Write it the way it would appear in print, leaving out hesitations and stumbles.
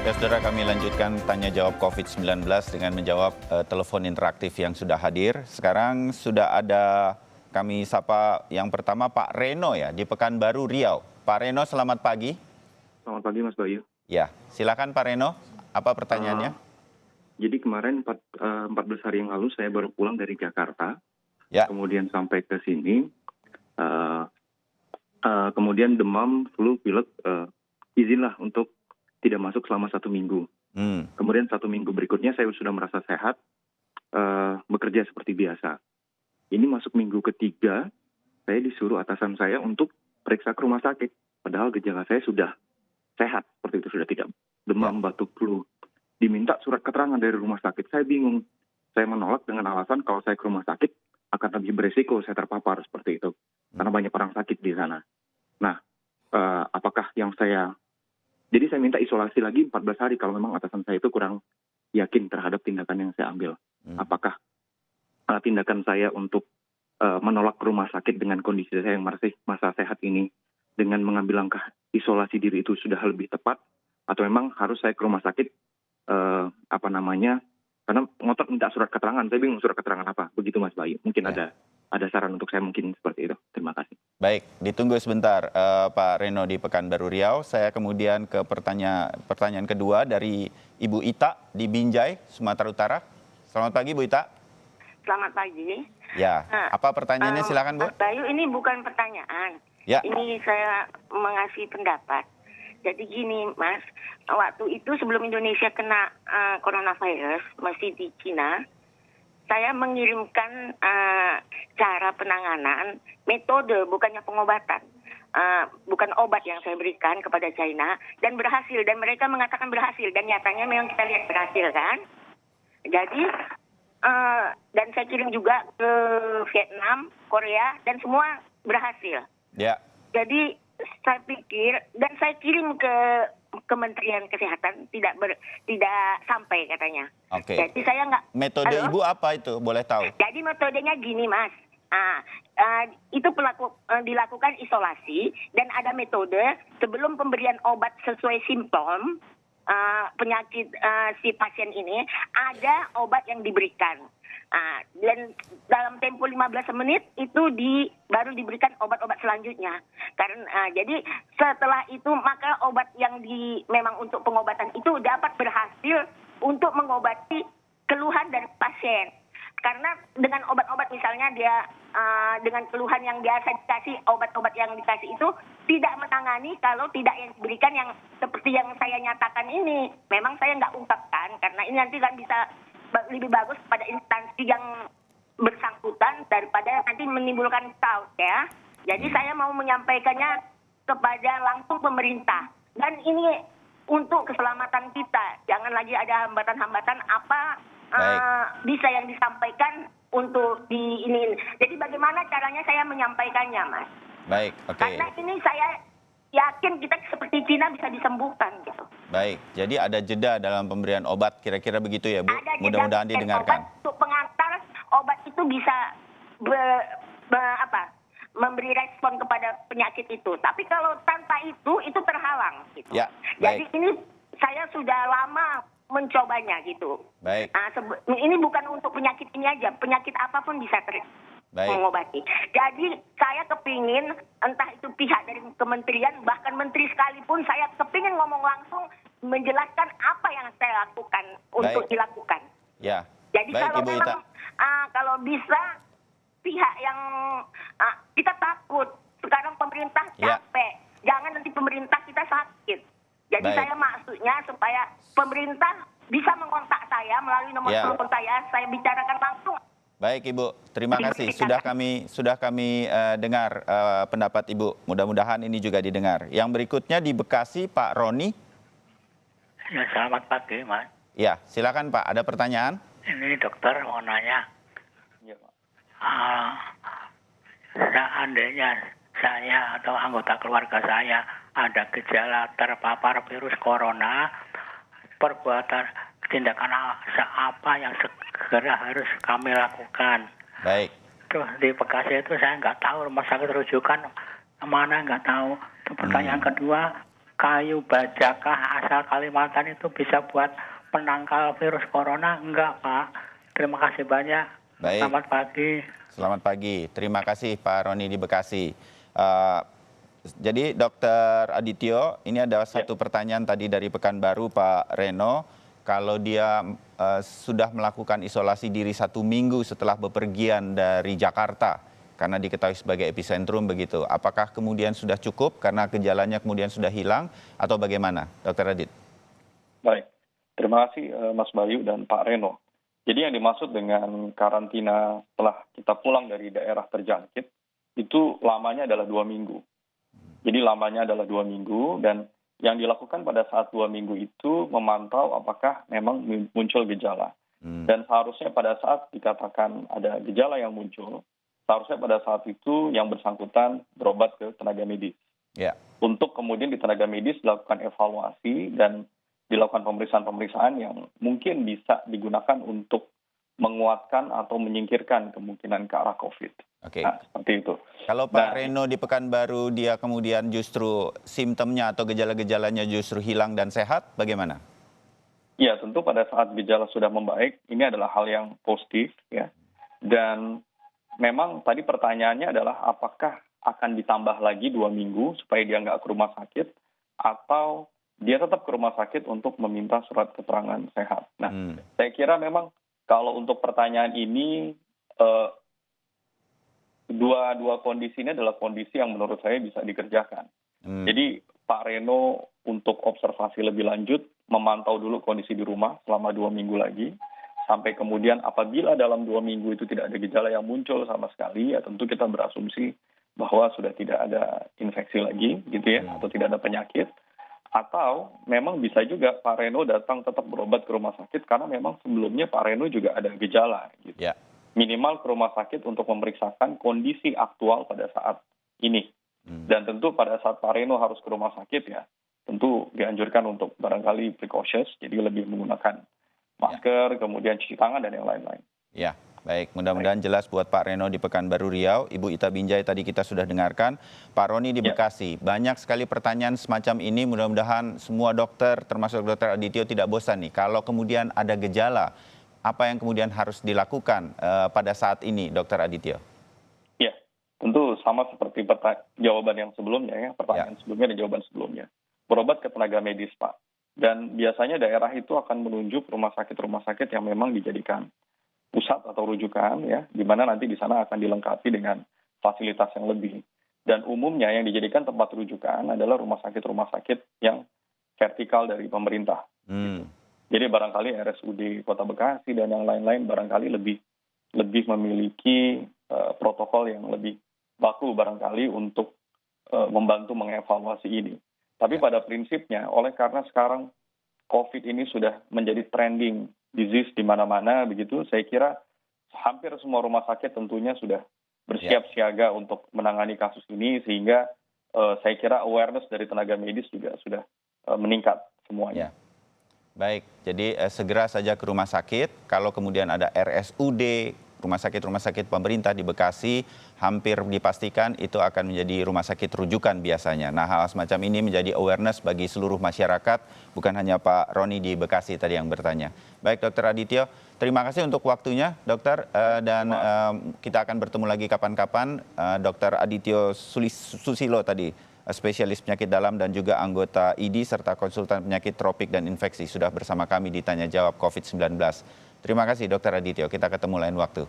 Ya, saudara, kami lanjutkan tanya jawab COVID-19 dengan menjawab telepon interaktif yang sudah hadir. Sekarang sudah ada kami sapa yang pertama Pak Reno ya di Pekanbaru Riau. Pak Reno, selamat pagi. Selamat pagi Mas Bayu. Ya, silakan Pak Reno. Apa pertanyaannya? Jadi kemarin 14 hari yang lalu saya baru pulang dari Jakarta. Ya. Kemudian sampai ke sini, kemudian demam, flu, pilek, izinlah untuk tidak masuk selama 1 minggu. Kemudian 1 minggu berikutnya saya sudah merasa sehat, bekerja seperti biasa. Ini masuk minggu ketiga, saya disuruh atasan saya untuk periksa ke rumah sakit. Padahal gejala saya sudah sehat, seperti itu, sudah tidak demam, batuk, flu. Diminta surat keterangan dari rumah sakit, saya bingung. Saya menolak dengan alasan kalau saya ke rumah sakit akan lebih beresiko saya terpapar, seperti itu. Karena banyak orang sakit di sana. Nah, apakah yang saya... Jadi saya minta isolasi lagi 14 hari kalau memang atasan saya itu kurang yakin terhadap tindakan yang saya ambil. Apakah tindakan saya untuk menolak ke rumah sakit dengan kondisi saya yang masih masa sehat ini dengan mengambil langkah isolasi diri itu sudah lebih tepat, atau memang harus saya ke rumah sakit karena ngotot minta surat keterangan, saya bingung surat keterangan apa, begitu Mas Bayu. Mungkin ada saran untuk saya mungkin seperti itu. Terima kasih. Baik, ditunggu sebentar Pak Reno di Pekanbaru Riau. Saya kemudian ke pertanyaan kedua dari Ibu Ita di Binjai, Sumatera Utara. Selamat pagi Bu Ita. Selamat pagi. Ya, apa pertanyaannya, silakan Bu. Mas Bayu, ini bukan pertanyaan. Ya. Ini saya mengasih pendapat. Jadi gini Mas, waktu itu sebelum Indonesia kena coronavirus, masih di Cina, saya mengirimkan cara penanganan, metode, bukannya pengobatan. Bukan obat yang saya berikan kepada China, dan berhasil. Dan mereka mengatakan berhasil, dan nyatanya memang kita lihat berhasil kan. Jadi, dan saya kirim juga ke Vietnam, Korea, dan semua berhasil. Ya. Jadi saya pikir, dan saya kirim ke Kementerian Kesehatan, tidak sampai katanya. Oke. Jadi saya nggak. Metode Halo? Ibu apa itu? Boleh tahu? Jadi metodenya gini Mas. Itu dilakukan isolasi, dan ada metode sebelum pemberian obat sesuai simptom penyakit si pasien ini, ada obat yang diberikan. Dan dalam tempo 15 menit itu baru diberikan obat-obat selanjutnya. Karena jadi setelah itu maka obat yang memang untuk pengobatan itu dapat berhasil untuk mengobati keluhan dari pasien. Karena dengan obat-obat misalnya dia dengan keluhan yang biasa dikasih, obat-obat yang dikasih itu tidak menangani kalau tidak yang diberikan yang seperti yang saya nyatakan ini. Memang saya nggak ungkapkan karena ini nanti kan bisa lebih bagus pada instansi yang bersangkutan daripada nanti menimbulkan chaos ya. Jadi saya mau menyampaikannya kepada langsung pemerintah. Dan ini untuk keselamatan kita. Jangan lagi ada hambatan-hambatan apa bisa yang disampaikan untuk ini. Jadi bagaimana caranya saya menyampaikannya, Mas? Baik, oke. Karena ini saya yakin kita seperti Cina bisa disembuhkan gitu. Baik, jadi ada jeda dalam pemberian obat, kira-kira begitu ya Bu? Ada jeda Mudah-mudahan didengarkan. obat untuk pengantar obat itu bisa memberi respon kepada penyakit itu. Tapi kalau tanpa itu terhalang gitu. Ya, jadi baik. ini saya sudah lama mencobanya gitu. Baik. Ini bukan untuk penyakit ini aja, penyakit apapun bisa mengobati. Jadi saya kepingin entah itu pihak dari kementerian, bahkan menteri sekalipun, saya kepingin ngomong langsung menjelaskan apa yang saya lakukan untuk dilakukan. Ya. Jadi baik, kalau Ibu memang kalau bisa pihak yang kita takut sekarang pemerintah capek, jangan nanti pemerintah kita sakit. Jadi saya maksudnya supaya pemerintah bisa mengontak saya melalui nomor telepon saya bicarakan langsung. Baik Ibu, terima kasih. Sudah kami dengar pendapat Ibu. Mudah-mudahan ini juga didengar. Yang berikutnya di Bekasi, Pak Roni. Ya, selamat pagi, Mas. Ya, silakan Pak. Ada pertanyaan? Ini dokter mau nanya. Seandainya saya atau anggota keluarga saya ada gejala terpapar virus corona, tindakan apa yang segera harus kami lakukan. Baik. Terus di Bekasi itu saya nggak tahu rumah sakit rujukan mana, nggak tahu. Itu pertanyaan kedua, kayu bajakah asal Kalimantan itu bisa buat penangkal virus corona? Enggak, Pak. Terima kasih banyak. Baik. Selamat pagi. Selamat pagi. Terima kasih Pak Roni di Bekasi. Jadi Dokter Adityo, ini ada satu pertanyaan tadi dari Pekanbaru Pak Reno. Kalau dia sudah melakukan isolasi diri 1 minggu setelah bepergian dari Jakarta, karena diketahui sebagai epicentrum begitu. Apakah kemudian sudah cukup karena gejalanya kemudian sudah hilang atau bagaimana, Dokter Adit? Baik, terima kasih Mas Bayu dan Pak Reno. Jadi yang dimaksud dengan karantina setelah kita pulang dari daerah terjangkit, itu lamanya adalah 2 minggu. Jadi lamanya adalah 2 minggu dan yang dilakukan pada saat 2 minggu itu memantau apakah memang muncul gejala. Dan seharusnya pada saat dikatakan ada gejala yang muncul, seharusnya pada saat itu yang bersangkutan berobat ke tenaga medis. Ya. Untuk kemudian di tenaga medis dilakukan evaluasi dan dilakukan pemeriksaan-pemeriksaan yang mungkin bisa digunakan untuk menguatkan atau menyingkirkan kemungkinan ke arah COVID. Oke. Nah, seperti itu. Kalau Pak Reno di Pekanbaru dia kemudian justru simptomnya atau gejala-gejalanya justru hilang dan sehat, bagaimana? Ya, tentu pada saat gejala sudah membaik, ini adalah hal yang positif ya. Dan memang tadi pertanyaannya adalah apakah akan ditambah lagi 2 minggu supaya dia nggak ke rumah sakit atau dia tetap ke rumah sakit untuk meminta surat keterangan sehat. Nah, saya kira memang kalau untuk pertanyaan ini dua kondisi ini adalah kondisi yang menurut saya bisa dikerjakan. Jadi Pak Reno untuk observasi lebih lanjut memantau dulu kondisi di rumah selama 2 minggu lagi. Sampai kemudian apabila dalam 2 minggu itu tidak ada gejala yang muncul sama sekali, ya tentu kita berasumsi bahwa sudah tidak ada infeksi lagi, gitu ya, atau tidak ada penyakit. Atau memang bisa juga Pak Reno datang tetap berobat ke rumah sakit karena memang sebelumnya Pak Reno juga ada gejala. Gitu. Ya. Minimal ke rumah sakit untuk memeriksakan kondisi aktual pada saat ini. Dan tentu pada saat Pak Reno harus ke rumah sakit ya, tentu dianjurkan untuk barangkali precautious, jadi lebih menggunakan masker, kemudian cuci tangan dan yang lain-lain. Ya, baik. Mudah-mudahan jelas buat Pak Reno di Pekanbaru Riau. Ibu Ita Binjai tadi kita sudah dengarkan. Pak Roni di Bekasi. Banyak sekali pertanyaan semacam ini. Mudah-mudahan semua dokter, termasuk Dokter Adityo, tidak bosan nih. Kalau kemudian ada gejala, apa yang kemudian harus dilakukan pada saat ini, Dokter Adityo? Ya, tentu sama seperti jawaban yang sebelumnya ya. Pertanyaan sebelumnya dan jawaban sebelumnya. Berobat ke tenaga medis, Pak. Dan biasanya daerah itu akan menunjuk rumah sakit yang memang dijadikan pusat atau rujukan ya, di mana nanti di sana akan dilengkapi dengan fasilitas yang lebih. Dan umumnya yang dijadikan tempat rujukan adalah rumah sakit yang vertikal dari pemerintah. Jadi barangkali RSUD Kota Bekasi dan yang lain-lain barangkali lebih memiliki protokol yang lebih baku barangkali untuk membantu mengevaluasi ini. Tapi pada prinsipnya, oleh karena sekarang COVID ini sudah menjadi trending disease di mana-mana, begitu, saya kira hampir semua rumah sakit tentunya sudah bersiap siaga untuk menangani kasus ini, sehingga saya kira awareness dari tenaga medis juga sudah meningkat semuanya. Baik, jadi segera saja ke rumah sakit. Kalau kemudian ada RSUD, rumah sakit pemerintah di Bekasi, hampir dipastikan itu akan menjadi rumah sakit rujukan biasanya. Nah, hal semacam ini menjadi awareness bagi seluruh masyarakat, bukan hanya Pak Roni di Bekasi tadi yang bertanya. Baik, Dokter Adityo, terima kasih untuk waktunya, Dokter. Dan kita akan bertemu lagi kapan-kapan. Dokter Adityo Susilo tadi, spesialis penyakit dalam dan juga anggota ID serta konsultan penyakit tropik dan infeksi sudah bersama kami di Tanya Jawab COVID-19. Terima kasih Dokter Adityo, kita ketemu lain waktu.